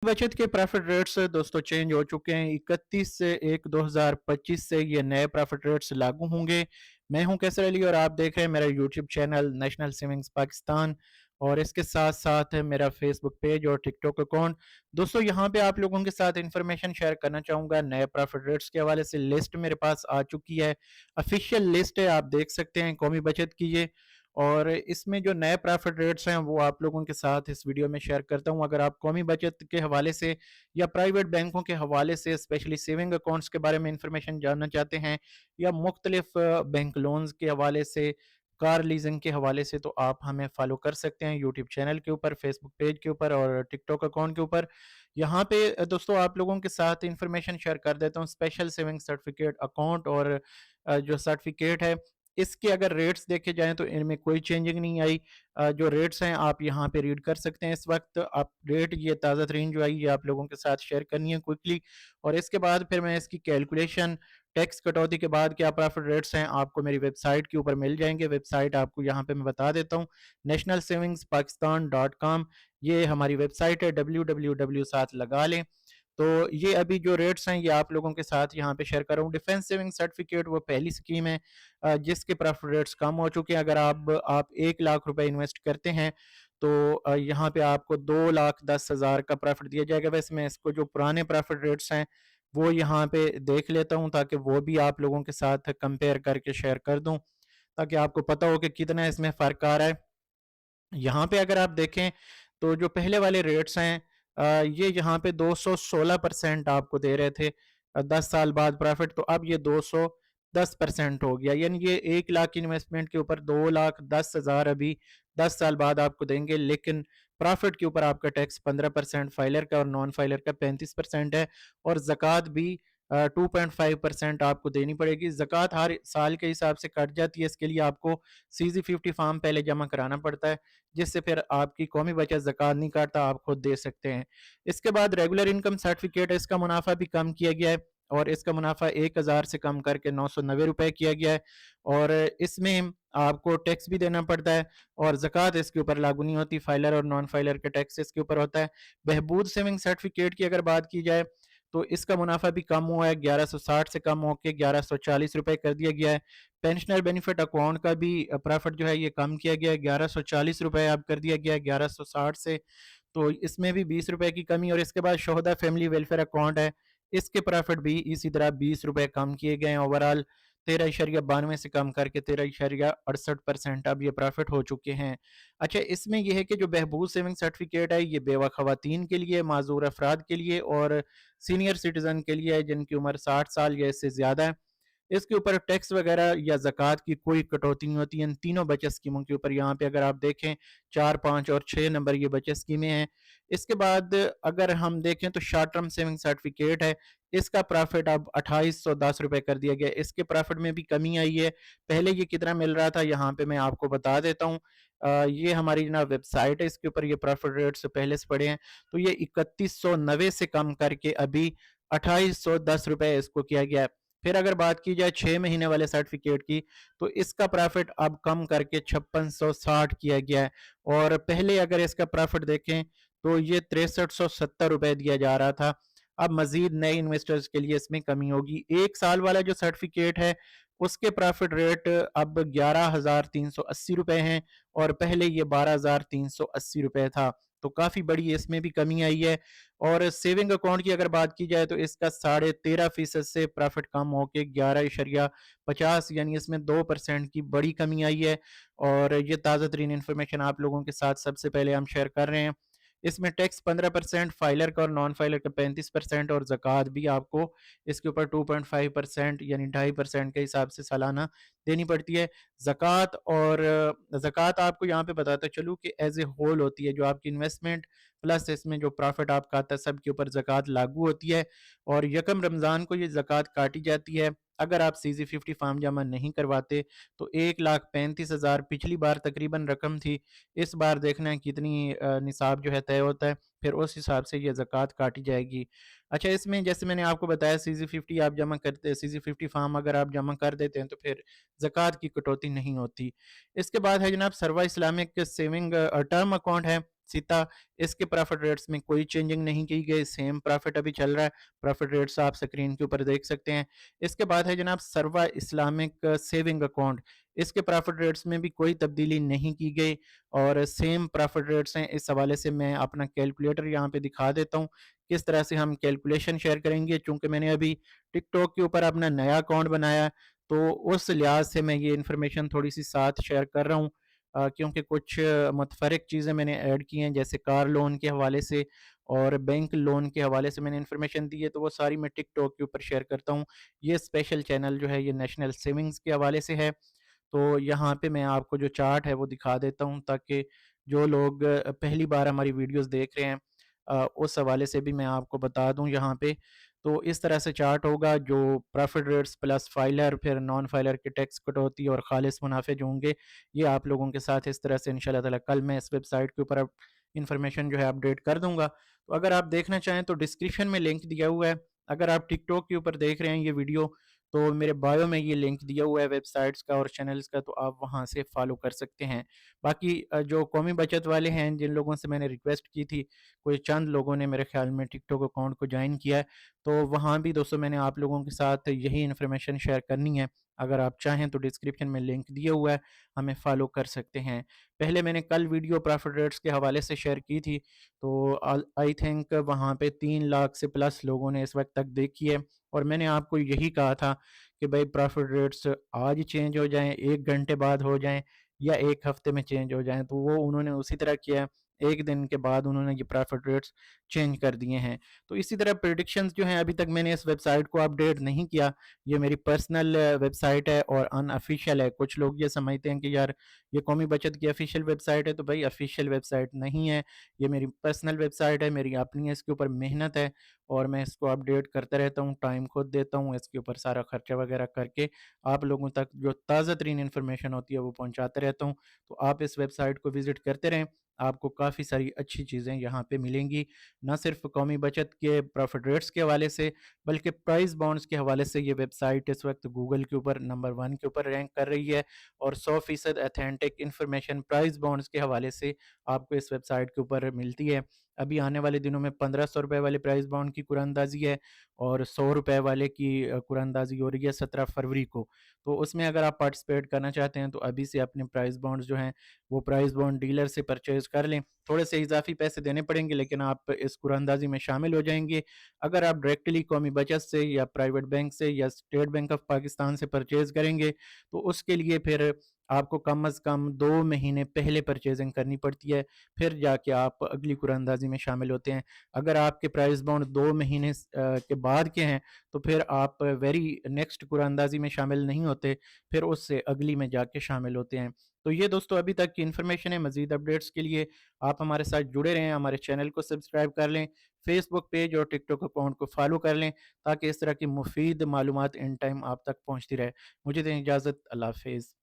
बचत के profit rates दोस्तों चेंज हो चुके हैं। 31/1/2025 से ये नए प्रॉफिट रेट्स लागू होंगे। मैं हूं कैसर अली और आप देख रहे हैं मेरा YouTube channel national savings Pakistan, और इसके साथ साथ है मेरा फेसबुक पेज और टिकटॉक अकाउंट। दोस्तों यहाँ पे आप लोगों के साथ इंफॉर्मेशन शेयर करना चाहूँगा। नए प्रॉफिट रेट्स के हवाले से लिस्ट मेरे पास आ चुकी है, ऑफिशियल लिस्ट है, आप देख सकते हैं कौमी बचत की ये। और इसमें जो नए प्रॉफिट रेट्स हैं वो आप लोगों के साथ इस वीडियो में शेयर करता हूं। अगर आप कौमी बचत के हवाले से या प्राइवेट बैंकों के हवाले से स्पेशली सेविंग अकाउंट्स के बारे में इंफॉर्मेशन जानना चाहते हैं, या मुख्तलिफ बैंक लोन्स के हवाले से, कार लीजिंग के हवाले से, तो आप हमें फॉलो कर सकते हैं यूट्यूब चैनल के ऊपर, फेसबुक पेज के ऊपर और टिकटॉक अकाउंट के ऊपर। यहाँ पे दोस्तों आप लोगों के साथ इंफॉर्मेशन शेयर कर देता हूँ स्पेशल सेविंग सर्टिफिकेट अकाउंट और जो सर्टिफिकेट है इसके अगर रेट्स देखे जाएँ तो इनमें कोई चेंजिंग नहीं आई। जो रेट्स हैं आप यहाँ पे रीड कर सकते हैं। इस वक्त अपडेट ये ताज़ा तरीन जो आई ये आप लोगों के साथ शेयर करनी है क्विकली, और इसके बाद फिर मैं इसकी कैलकुलेशन, टैक्स कटौती के बाद क्या प्रॉफिट रेट्स हैं आपको मेरी वेबसाइट के ऊपर मिल जाएंगे। वेबसाइट आपको यहाँ पे मैं बता देता हूँ, nationalsavingspakistan.com ये हमारी वेबसाइट है। www साथ लगा लें। तो ये अभी जो रेट्स हैं ये आप लोगों के साथ यहाँ पे शेयर कर रहा हूँ। डिफेंस सेविंग सर्टिफिकेट वो पहली स्कीम है जिसके प्रॉफिट रेट्स कम हो चुके हैं। अगर आप 1 लाख रुपए इन्वेस्ट करते हैं तो यहाँ पे आपको 2,10,000 का प्रॉफिट दिया जाएगा। वैसे मैं इसको जो पुराने प्रॉफिट रेट्स हैं वो यहाँ पे देख लेता हूँ ताकि वो भी आप लोगों के साथ कंपेयर करके शेयर कर दूँ, ताकि आपको पता हो कि कितना इसमें फ़र्क आ रहा है। यहाँ पे अगर आप देखें तो जो पहले वाले रेट्स हैं ये यहाँ पे 216% आपको दे रहे थे 10 साल बाद प्रॉफिट, तो अब ये 210% हो गया। यानी ये 1 लाख की इन्वेस्टमेंट के ऊपर 2,10,000 अभी 10 साल बाद आपको देंगे, लेकिन प्रॉफिट के ऊपर आपका टैक्स 15% फाइलर का और नॉन फाइलर का 35% है, और ज़कात भी 2.5% आपको देनी पड़ेगी। ज़कात हर साल के हिसाब से कट जाती है, इसके लिए आपको CZ50 फॉर्म पहले जमा कराना पड़ता है, जिससे फिर आपकी कौमी बचत ज़कात नहीं काटता, आप खुद दे सकते हैं। इसके बाद रेगुलर इनकम सर्टिफिकेट है, इसका मुनाफा भी कम किया गया है, और इसका मुनाफा 1,000 से कम करके 990 रुपए किया गया है, और इसमें आपको टैक्स भी देना पड़ता है और ज़कात इसके ऊपर लागू नहीं होती। फाइलर और नॉन फाइलर का टैक्स इसके ऊपर होता है। बहबूद सेविंग सर्टिफिकेट की अगर बात की जाए तो इसका मुनाफा भी कम हुआ है, 1160 से कम होकर 1140 रुपए कर दिया गया है। पेंशनर बेनिफिट अकाउंट का भी प्रॉफिट जो है ये कम किया गया है, 1140 रुपए अब कर दिया गया है 1160 से, तो इसमें भी 20 रुपए की कमी। और इसके बाद शोहदा फैमिली वेलफेयर अकाउंट है, इसके प्रॉफिट भी इसी तरह 20 रुपए कम किए गए हैं। ओवरऑल 13.92 से कम करके 13.68% अब ये प्रॉफिट हो चुके हैं। अच्छा, इसमें यह है कि जो बहबूद सेविंग सर्टिफिकेट है ये बेवा खवातीन के लिए, माजूर अफराद के लिए और सीनियर सिटीजन के लिए है जिनकी उम्र 60 साल या इससे ज़्यादा है। इसके ऊपर टैक्स वगैरह या ज़कात की कोई कटौती नहीं होती है इन तीनों बचत स्कीमों के ऊपर। यहाँ पे अगर आप देखें 4, 5 और 6 नंबर ये बचत स्कीमें हैं। इसके बाद अगर हम देखें तो शॉर्ट टर्म सेविंग सर्टिफिकेट है, इसका प्रॉफिट अब 2810 रुपये कर दिया गया। इसके प्रॉफिट में भी कमी आई है। पहले ये कितना मिल रहा था यहाँ पे मैं आपको बता देता हूँ। ये हमारी ना वेबसाइट है, इसके ऊपर ये प्रॉफिट रेट्स पहले से पड़े हैं। तो ये 3190 से कम करके अभी 2810 रुपये इसको किया गया है। फिर अगर बात की जाए 6 महीने वाले सर्टिफिकेट की तो इसका प्रॉफिट अब कम करके 5660 किया गया है, और पहले अगर इसका प्रॉफिट देखें तो ये 6370 रुपये दिया जा रहा था। अब मजीद नए इन्वेस्टर्स के लिए इसमें कमी होगी। 1 साल वाला जो सर्टिफिकेट है उसके प्रॉफिट रेट अब 11,380 रुपये हैं, और पहले ये 12,380 रुपये था, तो काफ़ी बड़ी इसमें भी कमी आई है। और सेविंग अकाउंट की अगर बात की जाए तो इसका 13.5% से प्रॉफिट कम होके 11.50, यानी इसमें 2% की बड़ी कमी आई है। और ये ताज़ा तरीन इन्फॉर्मेशन आप लोगों के साथ सबसे पहले हम शेयर कर रहे हैं। इसमें टैक्स 15%, फाइलर का और नॉन फाइलर का 35%, और ज़कात भी आपको इसके ऊपर 2.5% यानी 2.5% के हिसाब से सालाना देनी पड़ती है। ज़कात और ज़कात आपको यहाँ पे बताता चलूँ कि एज ए होल होती है, जो आपकी इन्वेस्टमेंट प्लस इसमें जो प्रॉफिट आपका आता है सब के ऊपर ज़कात लागू होती है, और यकम रमज़ान को ये ज़कात काटी जाती है। अगर आप CZ50 फार्म जमा नहीं करवाते तो 1,35,000 पिछली बार तकरीबन रकम थी, इस बार देखना है कितनी निसाब जो है तय होता है, फिर उस हिसाब से ये ज़कात काटी जाएगी। अच्छा, इसमें जैसे मैंने आपको बताया CZ50 आप जमा करते हैं, CZ50 फार्म अगर आप जमा कर देते हैं तो फिर ज़कात की कटौती नहीं होती। इसके बाद है जनाब सर्वा इस्लामिक सेविंग टर्म अकाउंट है। सिता, इसके प्रॉफिट रेट्स में कोई चेंजिंग नहीं की गई, सेम प्रॉफिट अभी चल रहा है। प्रॉफिट रेट्स आप स्क्रीन के ऊपर देख सकते हैं। इसके बाद है जनाब सर्वा इस्लामिक सेविंग अकाउंट, इसके प्रॉफिट रेट्स में भी कोई तब्दीली नहीं की गई और सेम प्रॉफिट रेट्स हैं। इस हवाले से मैं अपना कैलकुलेटर यहाँ पे दिखा देता हूँ किस तरह से हम कैलकुलेशन शेयर करेंगे। चूंकि मैंने अभी टिकटॉक के ऊपर अपना नया अकाउंट बनाया है, तो उस लिहाज से मैं ये इन्फॉर्मेशन थोड़ी सी साथ शेयर कर रहा हूँ, क्योंकि कुछ मुतफरक चीज़ें मैंने ऐड की हैं, जैसे कार लोन के हवाले से और बैंक लोन के हवाले से मैंने इन्फॉर्मेशन दी है, तो वो सारी मैं टिकटॉक के ऊपर शेयर करता हूँ। ये स्पेशल चैनल जो है ये नेशनल सेविंग्स के हवाले से है। तो यहाँ पे मैं आपको जो चार्ट है वो दिखा देता हूँ, ताकि जो लोग पहली बार हमारी वीडियोस देख रहे हैं उस हवाले से भी मैं आपको बता दूँ यहाँ पे। तो इस तरह से चार्ट होगा, जो प्रॉफिट रेट्स प्लस फाइलर, फिर नॉन फाइलर के टैक्स कटौती और खालिस मुनाफे जो होंगे, ये आप लोगों के साथ इस तरह से इंशाल्लाह ताला कल मैं इस वेबसाइट के ऊपर अब इन्फॉर्मेशन जो है अपडेट कर दूंगा। तो अगर आप देखना चाहें तो डिस्क्रिप्शन में लिंक दिया हुआ है। अगर आप टिकटॉक के ऊपर देख रहे हैं ये वीडियो, तो मेरे बायो में ये लिंक दिया हुआ है वेबसाइट्स का और चैनल्स का, तो आप वहाँ से फॉलो कर सकते हैं। बाकी जो कौमी बचत वाले हैं, जिन लोगों से मैंने रिक्वेस्ट की थी, कोई चंद लोगों ने मेरे ख्याल में टिकटॉक अकाउंट को ज्वाइन किया है, तो वहाँ भी दोस्तों मैंने आप लोगों के साथ यही इन्फॉर्मेशन शेयर करनी है। अगर आप चाहें तो डिस्क्रिप्शन में लिंक दिया हुआ है, हमें फॉलो कर सकते हैं। पहले मैंने कल वीडियो प्रॉफिट रेट्स के हवाले से शेयर की थी, तो आई थिंक वहाँ पे 3 लाख से प्लस लोगों ने इस वक्त तक देखी है। और मैंने आपको यही कहा था कि भाई प्रॉफिट रेट्स आज चेंज हो जाएं, 1 घंटे बाद हो जाएं या 1 हफ्ते में चेंज हो जाएं, तो वो उन्होंने उसी तरह किया है। 1 दिन के बाद उन्होंने ये प्रॉफिट रेट्स चेंज कर दिए हैं। तो इसी तरह प्रिडिक्शंस जो हैं, अभी तक मैंने इस वेबसाइट को अपडेट नहीं किया। ये मेरी पर्सनल वेबसाइट है और अनऑफिशियल है। कुछ लोग ये समझते हैं कि यार ये कौमी बचत की ऑफिशियल वेबसाइट है, तो भाई ऑफिशियल वेबसाइट नहीं है, ये मेरी पर्सनल वेबसाइट है, मेरी अपनी है, इसके ऊपर मेहनत है और मैं इसको अपडेट करता रहता हूँ, टाइम खुद देता हूँ, इसके ऊपर सारा खर्चा वगैरह करके आप लोगों तक जो ताज़ा तरीन इन्फॉर्मेशन होती है वो पहुँचाते रहता हूँ। तो आप इस वेबसाइट को विज़िट करते रहें, आपको काफ़ी सारी अच्छी चीज़ें यहाँ पे मिलेंगी। ना सिर्फ कौमी बचत के प्रॉफिट रेट्स के हवाले से, बल्कि प्राइस बॉन्ड्स के हवाले से ये वेबसाइट इस वक्त गूगल के ऊपर नंबर 1 के ऊपर रैंक कर रही है और 100% अथेंटिक इन्फॉर्मेशन प्राइस बॉन्ड्स के हवाले से आपको इस वेबसाइट के ऊपर मिलती है। अभी आने वाले दिनों में 1500 रुपये वाले प्राइस बॉन्ड की कुरानंदाजी है और 100 रुपये वाले की कुरानंदाजी हो रही है 17 फरवरी को। तो उसमें अगर आप पार्टिसिपेट करना चाहते हैं तो अभी से अपने प्राइस बॉन्ड्स जो हैं वो प्राइस बॉन्ड डीलर से परचेज कर लें। थोड़े से इजाफी पैसे देने पड़ेंगे, लेकिन आप इस कुरानंदाजी में शामिल हो जाएंगे। अगर आप डायरेक्टली कौमी बचत से या प्राइवेट बैंक से या स्टेट बैंक ऑफ पाकिस्तान से परचेज करेंगे, तो उसके लिए फिर आपको कम अज़ कम 2 महीने पहले परचेजिंग करनी पड़ती है, फिर जाके आप अगली कुरानंदाजी में शामिल होते हैं। अगर आपके प्राइस बॉन्ड 2 महीने के बाद के हैं, तो फिर आप वेरी नेक्स्ट कुरानंदाजी में शामिल नहीं होते, फिर उससे अगली में जाके शामिल होते हैं। तो ये दोस्तों अभी तक की इन्फॉर्मेशन है। मज़ीद अपडेट्स के लिए आप हमारे साथ जुड़े रहें, हमारे चैनल को सब्सक्राइब कर लें, फेसबुक पेज और टिकटॉक अकाउंट को फॉलो कर लें, ताकि इस तरह की मुफीद मालूमात इन टाइम आप तक पहुँचती रहे। मुझे दें इजाज़त, अल्लाह हाफ़िज़।